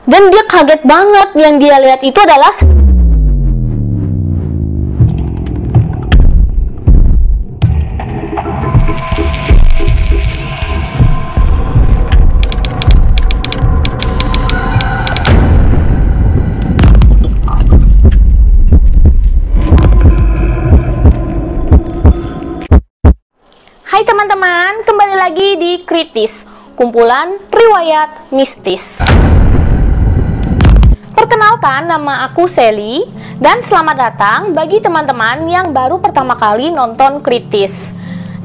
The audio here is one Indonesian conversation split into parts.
Dan dia kaget banget, yang dia lihat itu adalah Hai teman-teman, kembali lagi di Kritis, kumpulan riwayat mistis. Perkenalkan, nama aku Sally, dan selamat datang bagi teman-teman yang baru pertama kali nonton Kritis.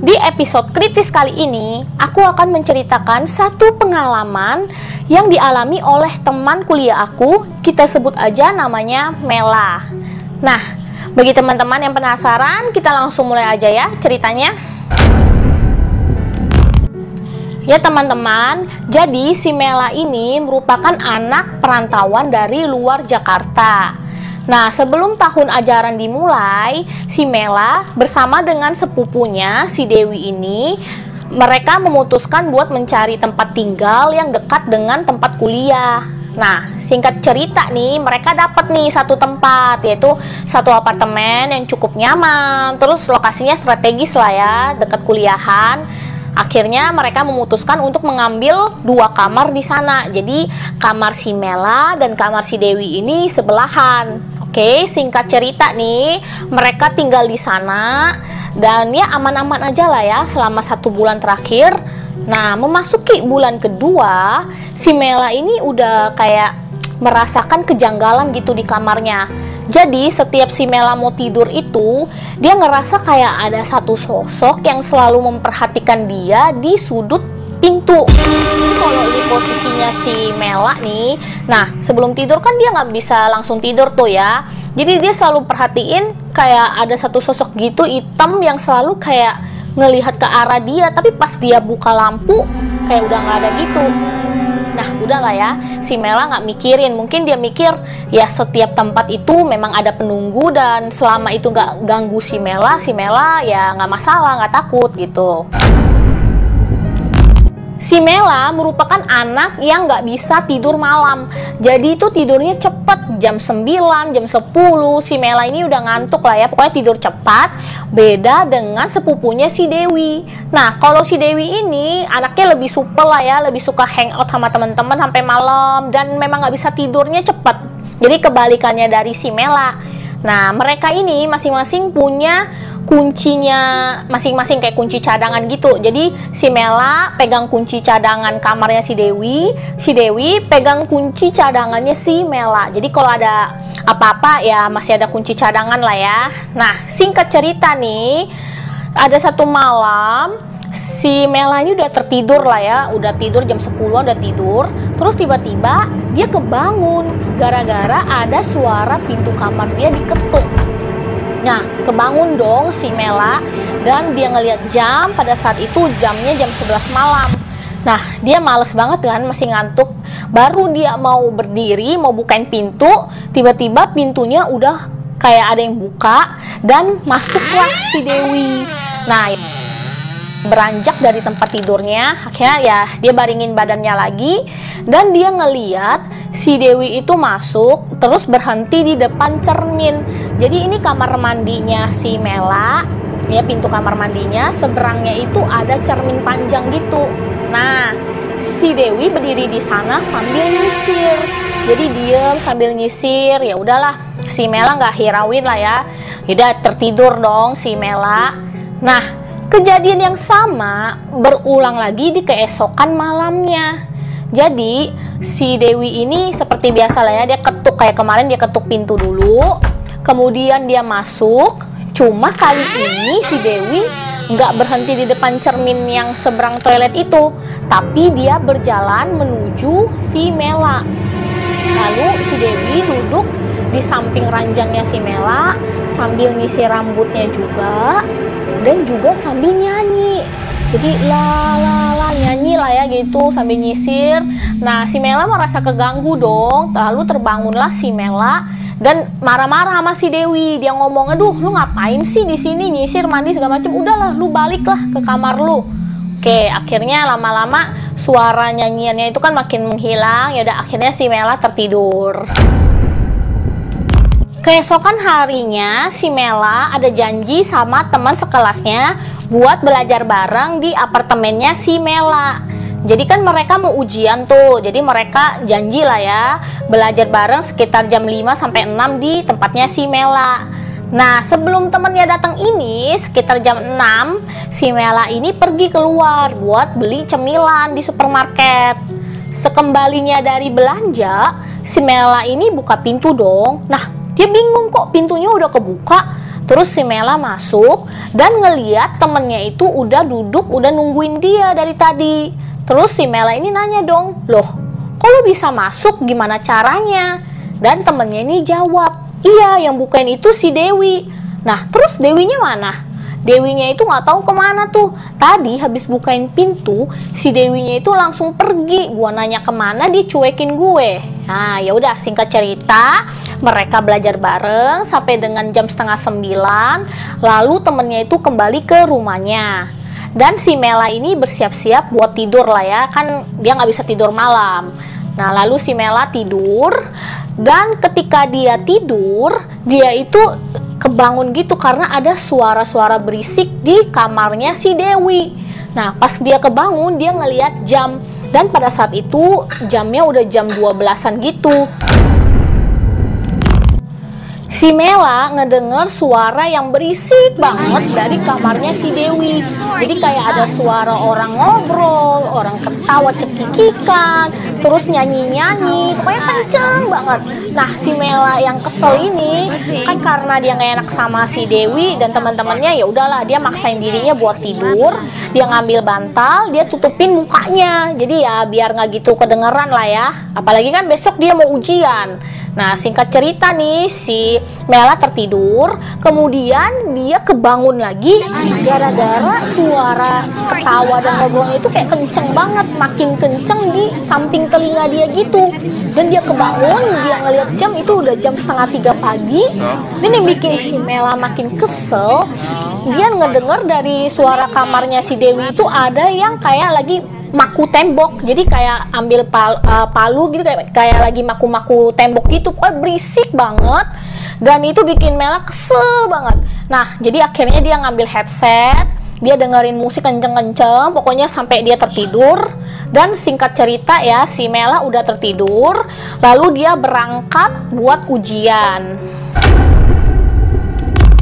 Di episode Kritis kali ini, aku akan menceritakan satu pengalaman yang dialami oleh teman kuliah aku, kita sebut aja namanya Mela. Nah, bagi teman-teman yang penasaran, kita langsung mulai aja ya ceritanya. Ya teman-teman, jadi si Mela ini merupakan anak perantauan dari luar Jakarta. Nah, sebelum tahun ajaran dimulai, si Mela bersama dengan sepupunya, si Dewi ini, mereka memutuskan buat mencari tempat tinggal yang dekat dengan tempat kuliah. Nah, singkat cerita nih, mereka dapat nih satu tempat, yaitu satu apartemen yang cukup nyaman, terus lokasinya strategis lah ya, dekat kuliahan. Akhirnya mereka memutuskan untuk mengambil dua kamar di sana. Jadi kamar si Mela dan kamar si Dewi ini sebelahan. Oke, singkat cerita nih, mereka tinggal di sana dan ya aman-aman aja lah ya selama 1 bulan terakhir. Nah, memasuki bulan kedua, si Mela ini udah kayak merasakan kejanggalan gitu di kamarnya. Jadi setiap si Mela mau tidur itu, dia ngerasa kayak ada satu sosok yang selalu memperhatikan dia di sudut pintu. Jadi kalau ini posisinya si Mela nih, nah sebelum tidur kan dia nggak bisa langsung tidur tuh ya. Jadi dia selalu perhatiin kayak ada satu sosok gitu hitam yang selalu kayak ngelihat ke arah dia. Tapi pas dia buka lampu, kayak udah nggak ada gitu. Nah, udah lah ya, si Mela nggak mikirin. Mungkin dia mikir, ya setiap tempat itu memang ada penunggu dan selama itu nggak ganggu si Mela ya nggak masalah, nggak takut gitu. Si Mela merupakan anak yang nggak bisa tidur malam. Jadi itu tidurnya cepet, jam 9, jam 10. Si Mela ini udah ngantuk lah ya, pokoknya tidur cepat. Beda dengan sepupunya si Dewi. Nah, kalau si Dewi ini anaknya lebih supel lah ya, lebih suka hangout sama teman-teman sampai malam. Dan memang nggak bisa tidurnya cepet. Jadi kebalikannya dari si Mela. Nah, mereka ini masing-masing punya kuncinya masing-masing kayak kunci cadangan gitu. Jadi si Mela pegang kunci cadangan kamarnya si Dewi pegang kunci cadangannya si Mela. Jadi kalau ada apa-apa ya masih ada kunci cadangan lah ya. Nah, singkat cerita nih, ada satu malam si Mela ini udah tertidur lah ya, udah tidur jam 10-an udah tidur. Terus tiba-tiba dia kebangun gara-gara ada suara pintu kamar dia diketuk. Nah, kebangun dong si Mela dan dia ngelihat jam, pada saat itu jamnya jam 11 malam. Nah, dia males banget kan, masih ngantuk. Baru dia mau berdiri, mau bukain pintu, tiba-tiba pintunya udah kayak ada yang buka dan masuklah si Dewi. Nah, beranjak dari tempat tidurnya, akhirnya ya dia baringin badannya lagi dan dia ngeliat si Dewi itu masuk terus berhenti di depan cermin. Jadi ini kamar mandinya si Mela ya, pintu kamar mandinya seberangnya itu ada cermin panjang gitu. Nah, si Dewi berdiri di sana sambil nyisir. Jadi diem sambil nyisir. Ya udahlah, si Mela nggak hirauin lah ya. Udah tertidur dong si Mela. Nah, kejadian yang sama berulang lagi di keesokan malamnya. Jadi si Dewi ini seperti biasa lah ya, dia ketuk kayak kemarin, dia ketuk pintu dulu, kemudian dia masuk. Cuma kali ini si Dewi nggak berhenti di depan cermin yang seberang toilet itu, tapi dia berjalan menuju si Mela. Lalu si Dewi duduk di samping ranjangnya si Mela sambil nyisir rambutnya juga dan juga sambil nyanyi. Jadi nyanyi lah ya gitu sambil nyisir. Nah, si Mela merasa keganggu dong. Lalu terbangunlah si Mela dan marah-marah sama si Dewi. Dia ngomong, "Aduh, lu ngapain sih di sini nyisir, mandi segala macem? Udahlah, lu baliklah ke kamar lu." Oke, akhirnya lama-lama suara nyanyiannya itu kan makin menghilang. Ya udah, akhirnya si Mela tertidur. Keesokan harinya si Mela ada janji sama teman sekelasnya buat belajar bareng di apartemennya si Mela. Jadi kan mereka mau ujian tuh, jadi mereka janji lah ya belajar bareng sekitar jam 5 sampai 6 di tempatnya si Mela. Nah, sebelum temennya datang ini, sekitar jam 6, si Mela ini pergi keluar buat beli cemilan di supermarket. Sekembalinya dari belanja, si Mela ini buka pintu dong. Nah, dia bingung kok pintunya udah kebuka. Terus si Mela masuk dan ngeliat temennya itu udah duduk, udah nungguin dia dari tadi. Terus si Mela ini nanya dong, loh kok lu bisa masuk, gimana caranya? Dan temennya ini jawab, iya yang bukain itu si Dewi. Nah terus Dewinya mana? Dewinya itu nggak tahu kemana tuh. Tadi habis bukain pintu, si Dewinya itu langsung pergi. Gua nanya kemana, dia cuekin gue. Nah ya udah, singkat cerita, mereka belajar bareng sampai dengan jam setengah 9. Lalu temennya itu kembali ke rumahnya. Dan si Mela ini bersiap-siap buat tidur lah ya, kan dia nggak bisa tidur malam. Nah lalu si Mela tidur, dan ketika dia tidur, dia itu kebangun gitu karena ada suara-suara berisik di kamarnya si Dewi. Nah pas dia kebangun, dia ngeliat jam, dan pada saat itu jamnya udah jam 12-an gitu. Si Mela ngedenger suara yang berisik banget dari kamarnya si Dewi. Jadi kayak ada suara orang ngobrol, orang ketawa cekikikan, terus nyanyi-nyanyi, pokoknya kenceng banget. Nah si Mela yang kesel ini kan karena dia gak enak sama si Dewi dan teman-temannya, ya udahlah dia maksain dirinya buat tidur. Dia ngambil bantal, dia tutupin mukanya. Jadi ya biar nggak gitu kedengeran lah ya. Apalagi kan besok dia mau ujian. Nah singkat cerita nih, si Mela tertidur, kemudian dia kebangun lagi gara-gara suara ketawa dan ngobrolnya itu kayak kenceng banget, makin kenceng di samping telinga dia gitu. Dan dia kebangun, dia ngeliat jam itu udah jam 2:30 pagi. Ini yang bikin si Mela makin kesel, dia ngedenger dari suara kamarnya si Dewi itu ada yang kayak lagi maku tembok. Jadi kayak ambil palu gitu, kayak lagi maku-maku tembok gitu, pokoknya berisik banget. Dan itu bikin Mela kesel banget. Nah jadi akhirnya dia ngambil headset, dia dengerin musik kenceng-kenceng, pokoknya sampai dia tertidur. Dan singkat cerita ya, si Mela udah tertidur, lalu dia berangkat buat ujian.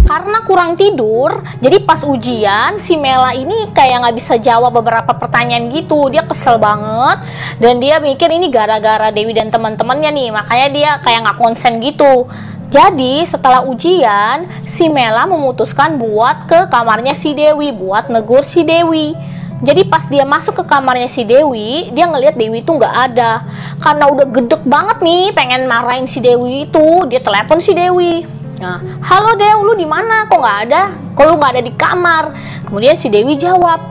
Karena kurang tidur, jadi pas ujian si Mela ini kayak nggak bisa jawab beberapa pertanyaan gitu. Dia kesel banget dan dia mikir ini gara-gara Dewi dan teman-temannya nih, makanya dia kayak nggak konsen gitu. Jadi setelah ujian, si Mela memutuskan buat ke kamarnya si Dewi buat negur si Dewi. Jadi pas dia masuk ke kamarnya si Dewi, dia ngelihat Dewi itu nggak ada. Karena udah gedek banget nih, pengen marahin si Dewi itu, dia telepon si Dewi. Nah, halo Dew, lu di mana? Kok nggak ada? Kok lu nggak ada di kamar? Kemudian si Dewi jawab,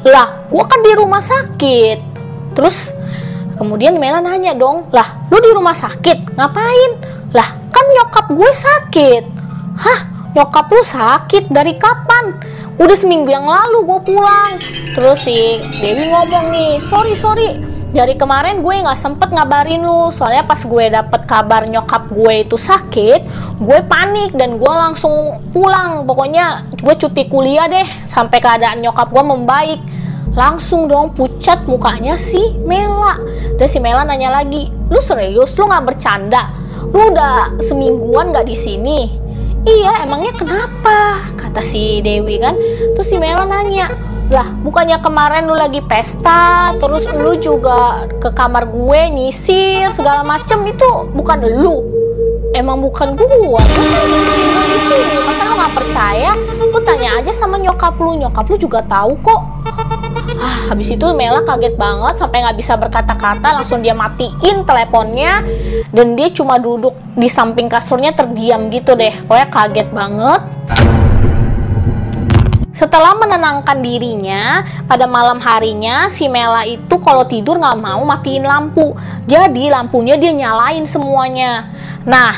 lah, gua kan di rumah sakit. Terus kemudian Mela nanya dong, lah, lu di rumah sakit? Ngapain? Lah, kan nyokap gue sakit. Hah? Nyokap lu sakit? Dari kapan? Udah seminggu yang lalu gue pulang. Terus si Dewi ngomong nih, sorry. Dari kemarin gue nggak sempet ngabarin lu, soalnya pas gue dapet kabar nyokap gue itu sakit, gue panik dan gue langsung pulang. Pokoknya gue cuti kuliah deh sampai keadaan nyokap gue membaik. Langsung dong pucat mukanya si Mela. Dan si Mela nanya lagi, lu serius? Lu nggak bercanda? Lu udah semingguan nggak di sini? Iya, emangnya kenapa? Kata si Dewi kan. Terus si Mela nanya, lah bukannya kemarin lu lagi pesta, terus lu juga ke kamar gue nyisir segala macem, itu bukan lu? Emang bukan gua, di sini. Masa lu nggak percaya? Lu tanya aja sama nyokap lu juga tahu kok. Habis itu Mela kaget banget sampai nggak bisa berkata-kata, langsung dia matiin teleponnya dan dia cuma duduk di samping kasurnya terdiam gitu deh. Pokoknya kaget banget. Setelah menenangkan dirinya, pada malam harinya si Mela itu kalau tidur nggak mau matiin lampu. Jadi lampunya dia nyalain semuanya. Nah,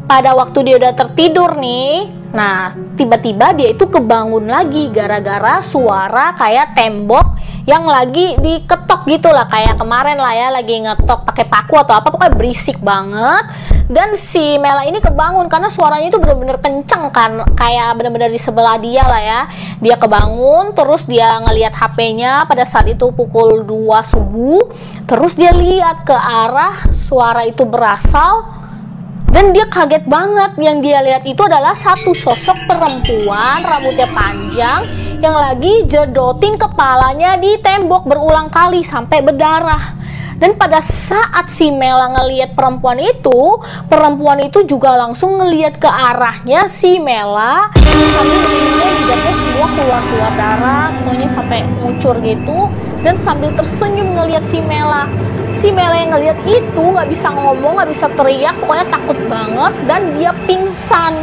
pada waktu dia udah tertidur nih, Nah, tiba-tiba dia itu kebangun lagi gara-gara suara kayak tembok yang lagi diketok gitu lah, kayak kemarin lah ya, lagi ngetok pakai paku atau apa, pokoknya berisik banget. Dan si Mela ini kebangun karena suaranya itu bener-bener kenceng kan, kayak bener-bener di sebelah dia lah ya. Dia kebangun, terus dia ngelihat HP-nya pada saat itu pukul 2 subuh. Terus dia lihat ke arah suara itu berasal. Dan dia kaget banget, yang dia lihat itu adalah satu sosok perempuan rambutnya panjang yang lagi jedotin kepalanya di tembok berulang kali sampai berdarah. Dan pada saat si Mela ngelihat perempuan itu juga langsung ngelihat ke arahnya si Mela, sambil jidatnya semua keluar darah, pokoknya sampai ngucur gitu, dan sambil tersenyum ngelihat si Mela. Si Mela yang ngelihat itu nggak bisa ngomong, nggak bisa teriak, pokoknya takut banget, dan dia pingsan.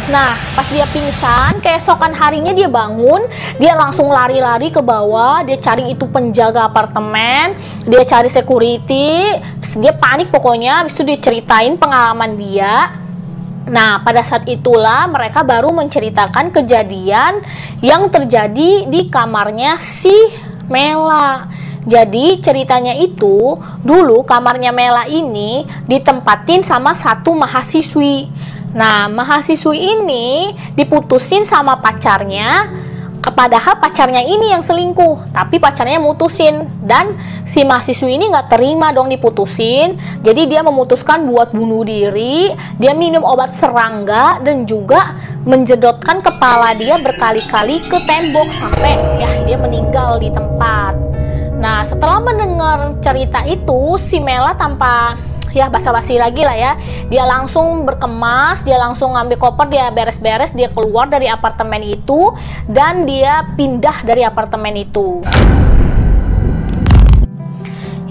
Nah, pas dia pingsan, keesokan harinya dia bangun, dia langsung lari-lari ke bawah, dia cari itu penjaga apartemen, dia cari security, dia panik pokoknya, habis itu dia ceritain pengalaman dia. Nah, pada saat itulah mereka baru menceritakan kejadian yang terjadi di kamarnya si Mela. Jadi ceritanya itu, dulu kamarnya Mela ini ditempatin sama satu mahasiswi. Nah, mahasiswi ini diputusin sama pacarnya, padahal pacarnya ini yang selingkuh, tapi pacarnya mutusin. Dan si mahasiswi ini nggak terima dong diputusin, jadi dia memutuskan buat bunuh diri. Dia minum obat serangga dan juga menjedotkan kepala dia berkali-kali ke tembok sampai ya dia meninggal di tempat. Nah, setelah mendengar cerita itu, si Mela tanpa ya basa-basi lagi lah ya, dia langsung berkemas, dia langsung ngambil koper, dia beres-beres, dia keluar dari apartemen itu, dan dia pindah dari apartemen itu.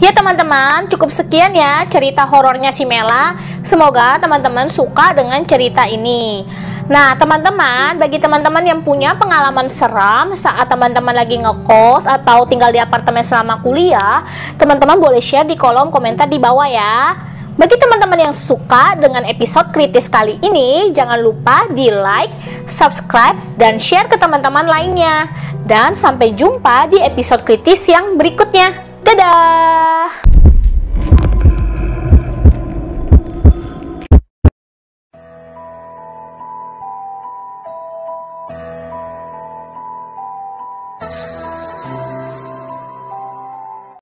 Ya teman-teman, cukup sekian ya cerita horornya si Mela. Semoga teman-teman suka dengan cerita ini. Nah teman-teman, bagi teman-teman yang punya pengalaman seram saat teman-teman lagi ngekos atau tinggal di apartemen selama kuliah, teman-teman boleh share di kolom komentar di bawah ya. Bagi teman-teman yang suka dengan episode kritis kali ini, jangan lupa di like, subscribe, dan share ke teman-teman lainnya. Dan sampai jumpa di episode kritis yang berikutnya. Dadah!